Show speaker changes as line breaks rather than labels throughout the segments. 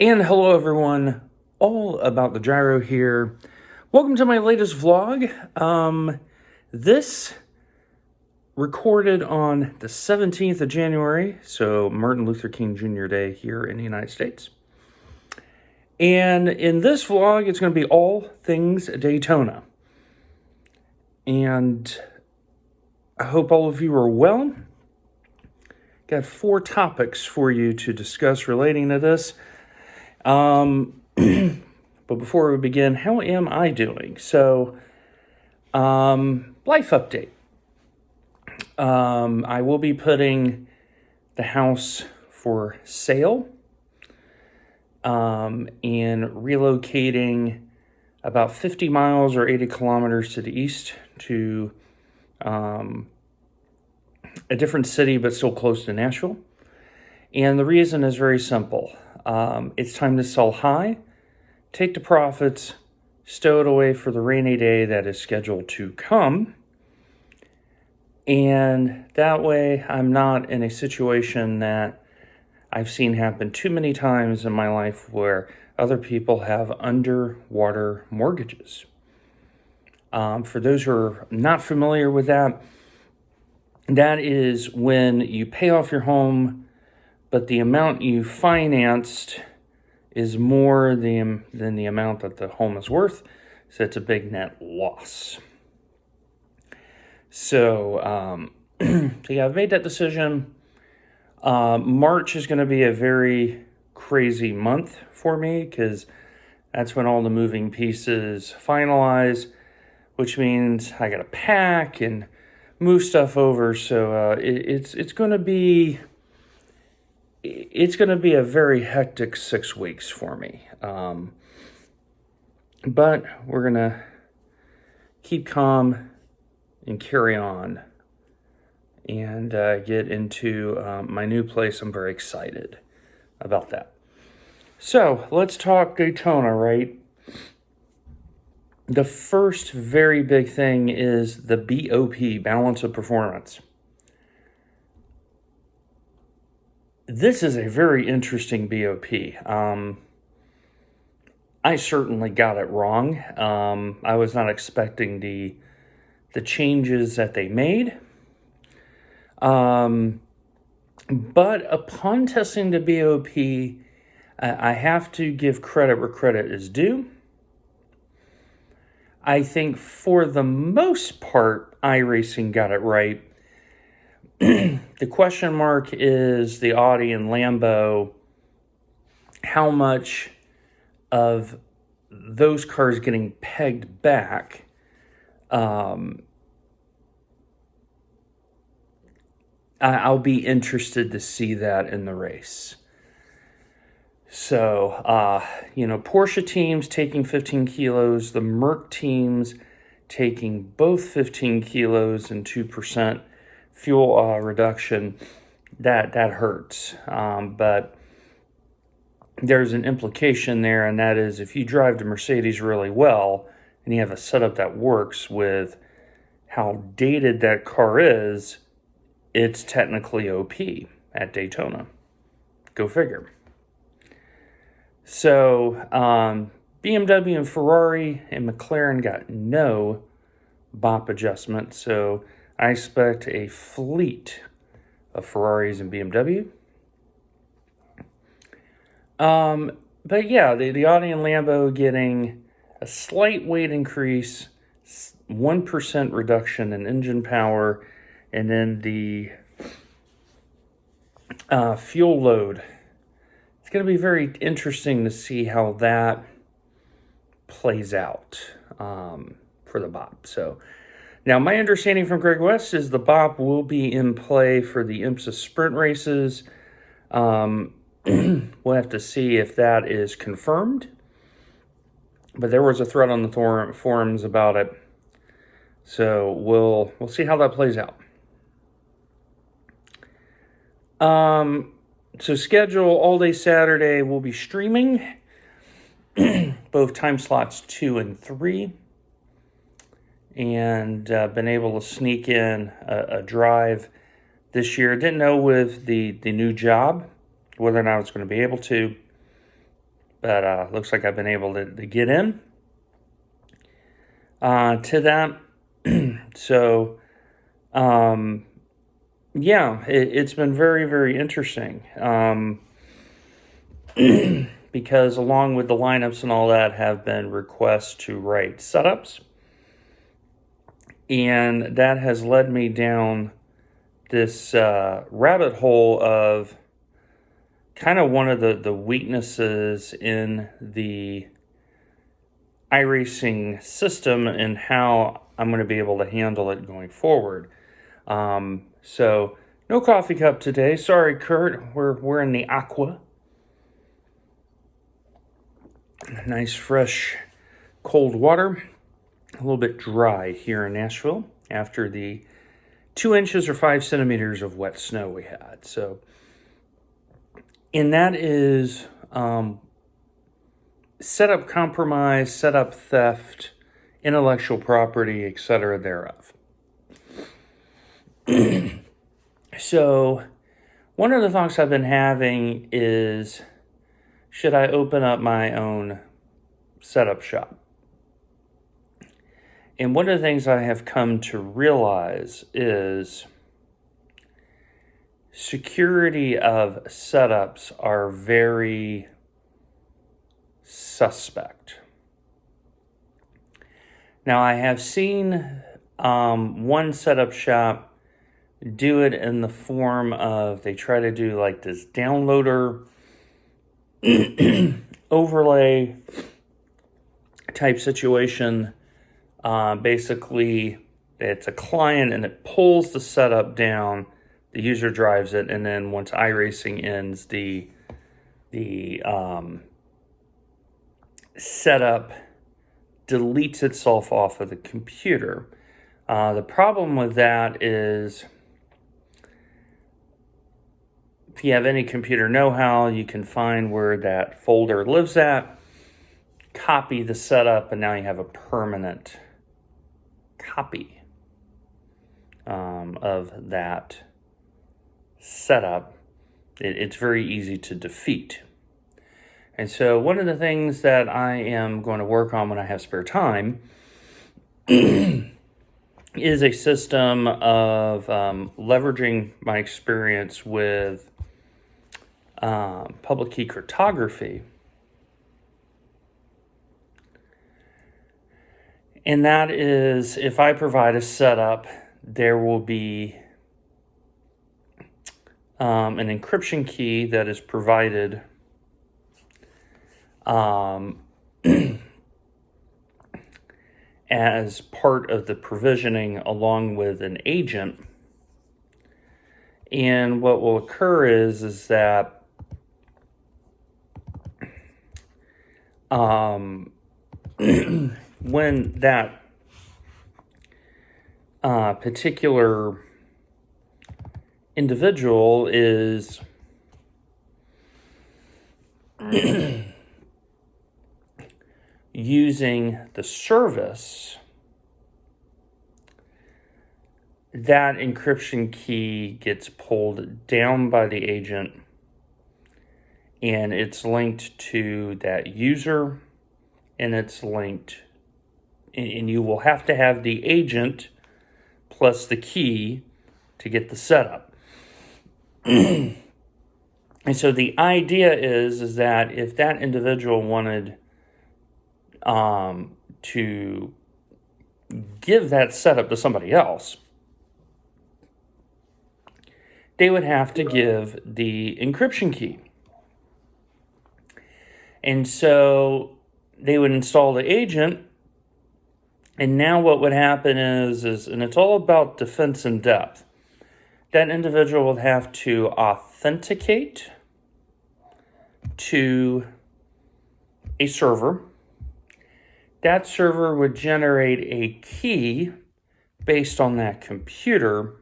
And hello everyone, all about the gyro here. Welcome to my latest vlog. This recorded on the 17th of January, so Martin Luther King Jr. Day here in the United States. And in this vlog, it's going to be all things Daytona. And I hope all of you are well. Got 4 topics for you to discuss relating to this. But before we begin, how am I doing? So, life update. I will be putting the house for sale, and relocating about 50 miles or 80 kilometers to the east to, a different city, but still close to Nashville. And the reason is very simple. It's time to sell high, take the profits, stow it away for the rainy day that is scheduled to come. And that way I'm not in a situation that I've seen happen too many times in my life where other people have underwater mortgages. For those who are not familiar with that, that is when you pay off your home, but the amount you financed is more than the amount that the home is worth, so it's a big net loss. So, yeah, I've made that decision. March is going to be a very crazy month for me because that's when all the moving pieces finalize, which means I got to pack and move stuff over. So it's going to be a very hectic 6 weeks for me. But we're going to keep calm and carry on and get into my new place. I'm very excited about that. So let's talk Daytona, right? The first very big thing is the BOP, balance of performance. This is a very interesting BOP. I certainly got it wrong. I was not expecting the changes that they made. But upon testing the BOP, I have to give credit where credit is due. I think for the most part, iRacing got it right. The question mark is the Audi and Lambo. How much of those cars getting pegged back I'll be interested to see that in the race. So, Porsche teams taking 15 kilos, the Merc teams taking both 15 kilos and 2% fuel reduction. That hurts. But there's an implication there, and that is if you drive the Mercedes really well and you have a setup that works with how dated that car is, it's technically OP at Daytona. Go figure. So, BMW and Ferrari and McLaren got no BOP adjustment, so I expect a fleet of Ferraris and BMW. But yeah, the Audi and Lambo getting a slight weight increase, 1% reduction in engine power, and then the fuel load. It's going to be very interesting to see how that plays out for the BOP. So now my understanding from Greg West is the BOP will be in play for the IMSA sprint races. We'll have to see if that is confirmed. But there was a thread on the forums about it. So we'll see how that plays out. So schedule all day Saturday, we'll be streaming both time slots 2 and 3. And been able to sneak in a drive this year. Didn't know with the new job whether or not I was going to be able to. but looks like I've been able to get in to that. So, yeah, it's been very, very interesting. Because along with the lineups and all that have been requests to write setups. And that has led me down this rabbit hole of kind of one of the weaknesses in the iRacing system and how I'm going to be able to handle it going forward. So no coffee cup today. Sorry, Kurt. We're in the aqua. Nice, fresh, cold water. A little bit dry here in Nashville after the 2 inches or 5 centimeters of wet snow we had. So, and that is setup compromise, setup theft, intellectual property, etc. thereof. So, one of the thoughts I've been having is, should I open up my own setup shop? And one of the things I have come to realize is security of setups are very suspect. Now, I have seen one setup shop do it in the form of, they try to do like this downloader overlay type situation. Basically, it's a client and it pulls the setup down, the user drives it, and then once iRacing ends, the setup deletes itself off of the computer. The problem with that is, if you have any computer know-how, you can find where that folder lives at, copy the setup, and now you have a permanent copy of that setup. It's very easy to defeat. And so one of the things that I am going to work on when I have spare time is a system of leveraging my experience with public key cryptography. And that is, if I provide a setup, there will be an encryption key that is provided as part of the provisioning along with an agent. And what will occur is that when that particular individual is using the service, that encryption key gets pulled down by the agent and it's linked to that user, and it's linked, and you will have to have the agent plus the key to get the setup. And so the idea is that if that individual wanted to give that setup to somebody else, they would have to give the encryption key. And so they would install the agent, and now what would happen is, and it's all about defense in depth, that individual would have to authenticate to a server. That server would generate a key based on that computer.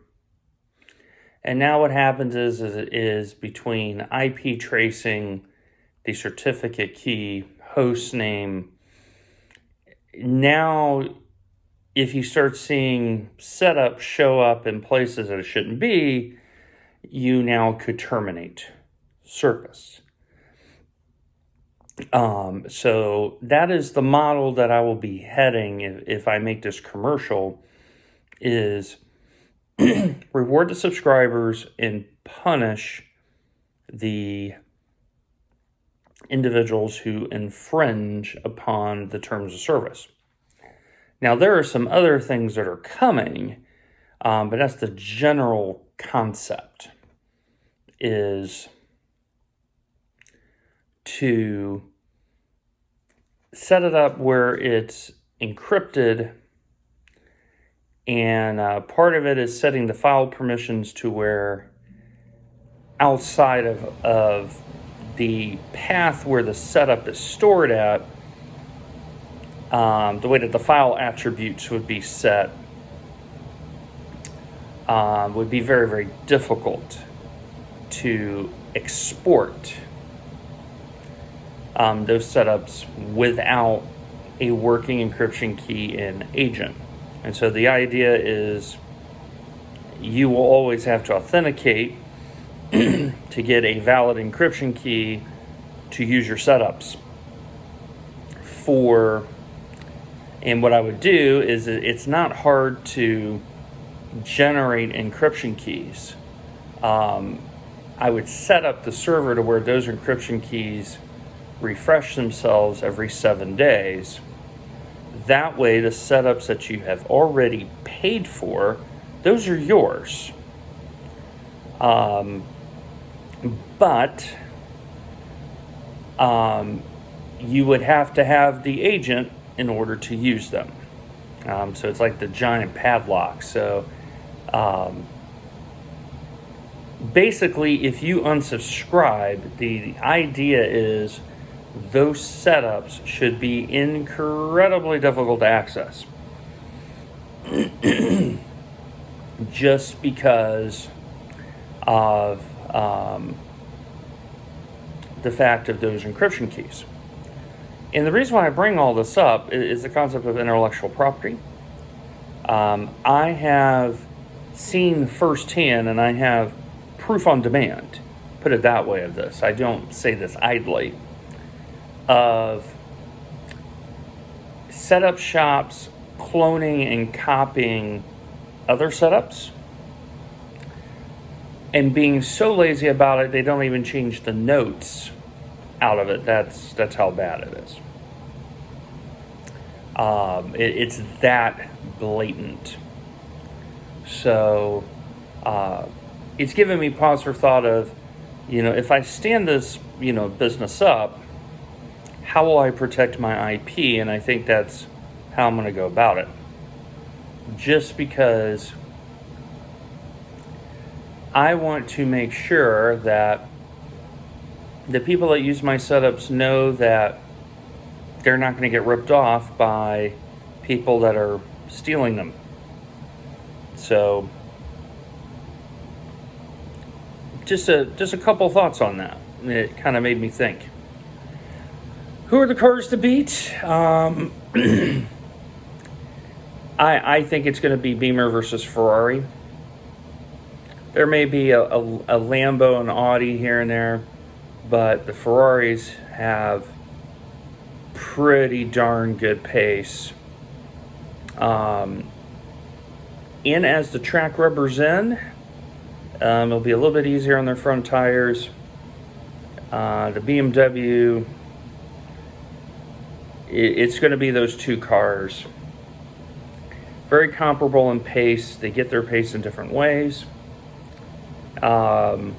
And now what happens is between IP tracing, the certificate key, host name, now if you start seeing setup show up in places that it shouldn't be, you now could terminate service. So that is the model that I will be heading if I make this commercial, is reward the subscribers and punish the individuals who infringe upon the terms of service. Now, there are some other things that are coming, but that's the general concept, is to set it up where it's encrypted, and part of it is setting the file permissions to where outside of the path where the setup is stored at, the way that the file attributes would be set would be very, very difficult to export those setups without a working encryption key and agent. And so the idea is you will always have to authenticate to get a valid encryption key to use your setups. And what I would do is, it's not hard to generate encryption keys. I would set up the server to where those encryption keys refresh themselves every 7 days. That way, the setups that you have already paid for, those are yours. But you would have to have the agent in order to use them. So it's like the giant padlock. So basically, if you unsubscribe, the idea is those setups should be incredibly difficult to access. Just because of the fact of those encryption keys. And the reason why I bring all this up is the concept of intellectual property. I have seen firsthand, and I have proof on demand, put it that way, of this. I don't say this idly, of setup shops cloning and copying other setups and being so lazy about it they don't even change the notes out of it. That's how bad it is. It's that blatant. So it's given me pause for thought of, if I stand this, business up, how will I protect my IP? And I think that's how I'm going to go about it. Just because I want to make sure that the people that use my setups know that they're not going to get ripped off by people that are stealing them. So just a couple thoughts on that. It kind of made me think. Who are the cars to beat? I think it's going to be Beamer versus Ferrari. There may be a Lambo and Audi here and there, but the Ferraris have pretty darn good pace. And as the track rubbers in, it'll be a little bit easier on their front tires. The BMW, it's going to be those two cars. Very comparable in pace. They get their pace in different ways. And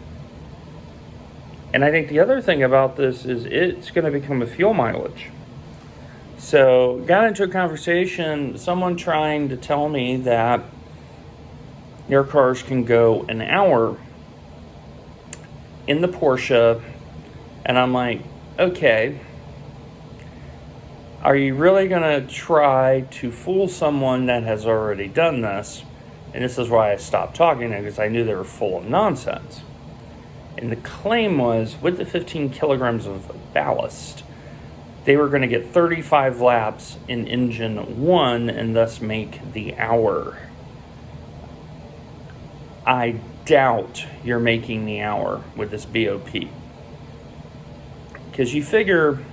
I think the other thing about this is it's going to become a fuel mileage. So got into a conversation, someone trying to tell me that their cars can go an hour in the Porsche. And I'm like, okay, are you really going to try to fool someone that has already done this? And this is why I stopped talking, because I knew they were full of nonsense. And the claim was, with the 15 kilograms of ballast, they were going to get 35 laps in engine 1 and thus make the hour. I doubt you're making the hour with this BOP. Because you figure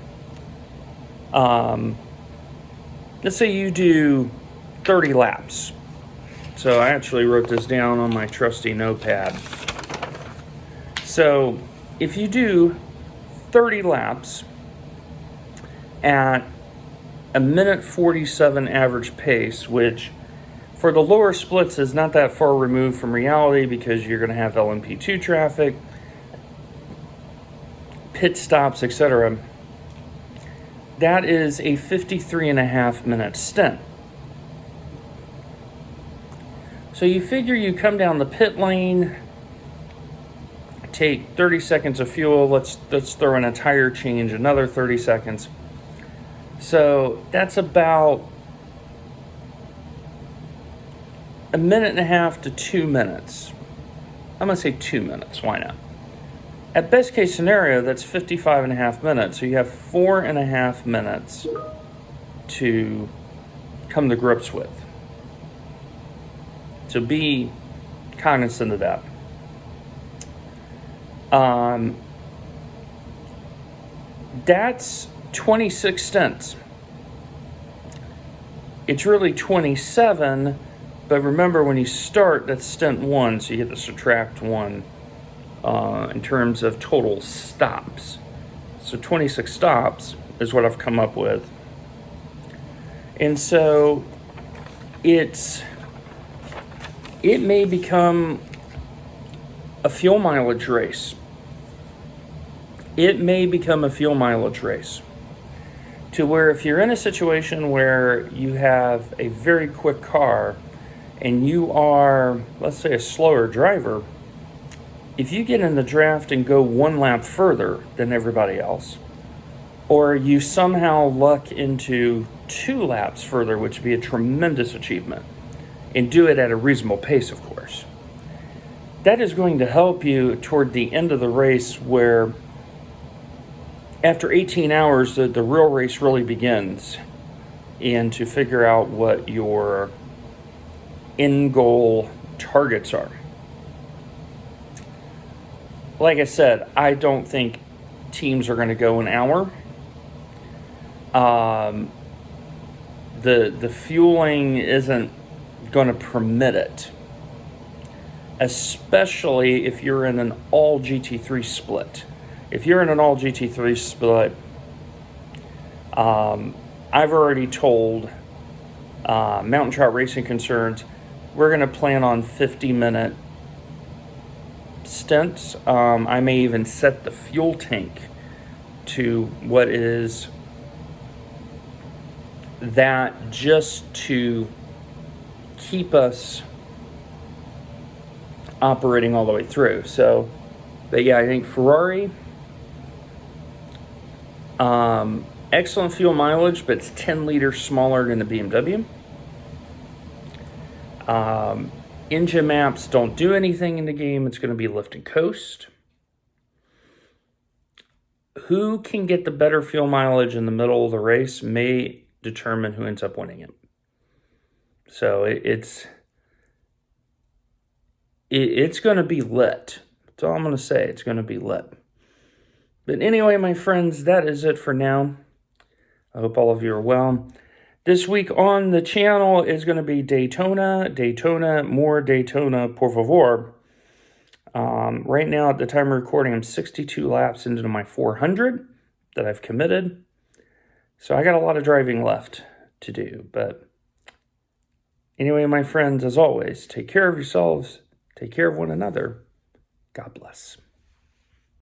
Let's say you do 30 laps. So I actually wrote this down on my trusty notepad. So if you do 30 laps at a minute 47 average pace, which for the lower splits is not that far removed from reality because you're going to have LMP2 traffic, pit stops, etc. That is a 53.5-minute stint. So you figure you come down the pit lane, take 30 seconds of fuel, let's throw in a tire change, another 30 seconds. So that's about a minute and a half to 2 minutes. I'm going to say 2 minutes, why not? At best case scenario, that's 55.5 minutes. So you have 4.5 minutes to come to grips with. So be cognizant of that. That's 26 stints. It's really 27, but remember when you start, that's stint 1, so you have to subtract 1 in terms of total stops. So 26 stops is what I've come up with. And so it may become a fuel mileage race. It may become a fuel mileage race to where if you're in a situation where you have a very quick car and you are, let's say, a slower driver, if you get in the draft and go 1 lap further than everybody else, or you somehow luck into 2 laps further, which would be a tremendous achievement, and do it at a reasonable pace, of course, that is going to help you toward the end of the race where after 18 hours, the real race really begins, and to figure out what your end goal targets are. Like I said, I don't think teams are going to go an hour. The fueling isn't going to permit it, especially if you're in an all GT3 split. If you're in an all GT3 split, I've already told Mountain Trout Racing Concerns we're going to plan on 50-minute stints. I may even set the fuel tank to what is that, just to keep us operating all the way through. So, but yeah, I think Ferrari, excellent fuel mileage, but it's 10 liters smaller than the BMW. Engine maps don't do anything in the game. It's going to be lift and coast. Who can get the better fuel mileage in the middle of the race may determine who ends up winning it. So it's going to be lit. That's all I'm going to say. It's going to be lit. But anyway, my friends, that is it for now. I hope all of you are well. This week on the channel is going to be Daytona, more Daytona, por favor. Right now, at the time of recording, I'm 62 laps into my 400 that I've committed. So I got a lot of driving left to do. But anyway, my friends, as always, take care of yourselves. Take care of one another. God bless.